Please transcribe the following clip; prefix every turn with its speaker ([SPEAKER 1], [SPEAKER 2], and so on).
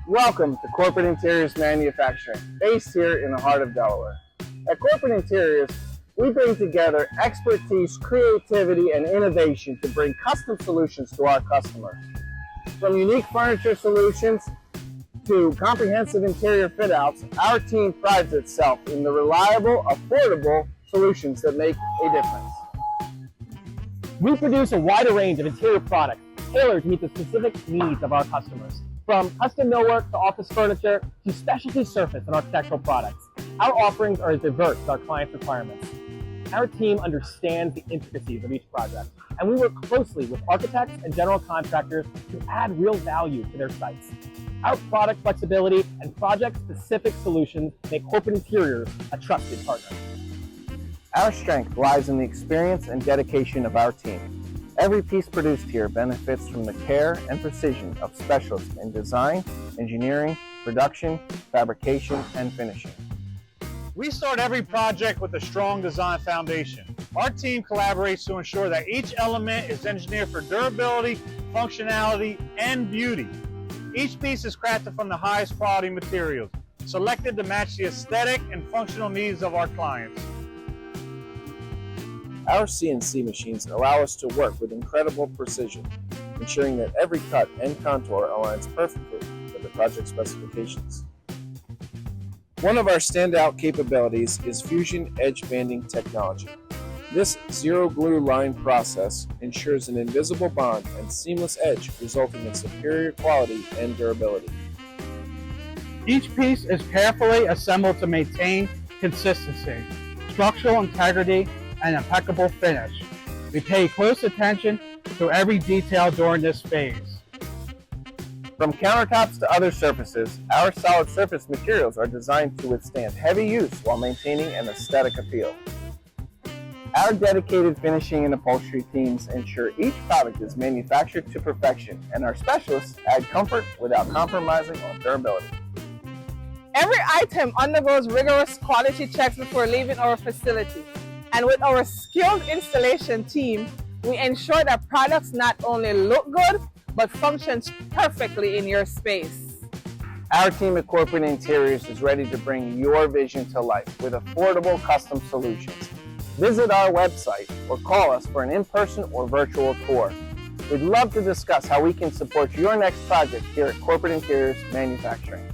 [SPEAKER 1] Welcome to Corporate Interiors Manufacturing, based here in the heart of Delaware. At Corporate Interiors, we bring together expertise, creativity, and innovation to bring custom solutions to our customers. From unique furniture solutions to comprehensive interior fit-outs, our team prides itself in the reliable, affordable solutions that make a difference.
[SPEAKER 2] We produce a wider range of interior products tailored to meet the specific needs of our customers. From custom millwork to office furniture to specialty surface and architectural products, our offerings are as diverse as our clients' requirements. Our team understands the intricacies of each project, and we work closely with architects and general contractors to add real value to their sites. Our product flexibility and project-specific solutions make Corporate Interiors a trusted partner.
[SPEAKER 1] Our strength lies in the experience and dedication of our team. Every piece produced here benefits from the care and precision of specialists in design, engineering, production, fabrication, and finishing.
[SPEAKER 3] We start every project with a strong design foundation. Our team collaborates to ensure that each element is engineered for durability, functionality, and beauty. Each piece is crafted from the highest quality materials, selected to match the aesthetic and functional needs of our clients.
[SPEAKER 1] Our CNC machines allow us to work with incredible precision, ensuring that every cut and contour aligns perfectly with the project specifications. One of our standout capabilities is Fusion Edge Banding technology. This zero glue line process ensures an invisible bond and seamless edge, resulting in superior quality and durability.
[SPEAKER 4] Each piece is carefully assembled to maintain consistency, structural integrity, and impeccable finish. We pay close attention to every detail during this phase.
[SPEAKER 1] From countertops to other surfaces, our solid surface materials are designed to withstand heavy use while maintaining an aesthetic appeal. Our dedicated finishing and upholstery teams ensure each product is manufactured to perfection, and our specialists add comfort without compromising on durability.
[SPEAKER 5] Every item undergoes rigorous quality checks before leaving our facility. And with our skilled installation team, we ensure that products not only look good, but functions perfectly in your space.
[SPEAKER 1] Our team at Corporate Interiors is ready to bring your vision to life with affordable custom solutions. Visit our website or call us for an in-person or virtual tour. We'd love to discuss how we can support your next project here at Corporate Interiors Manufacturing.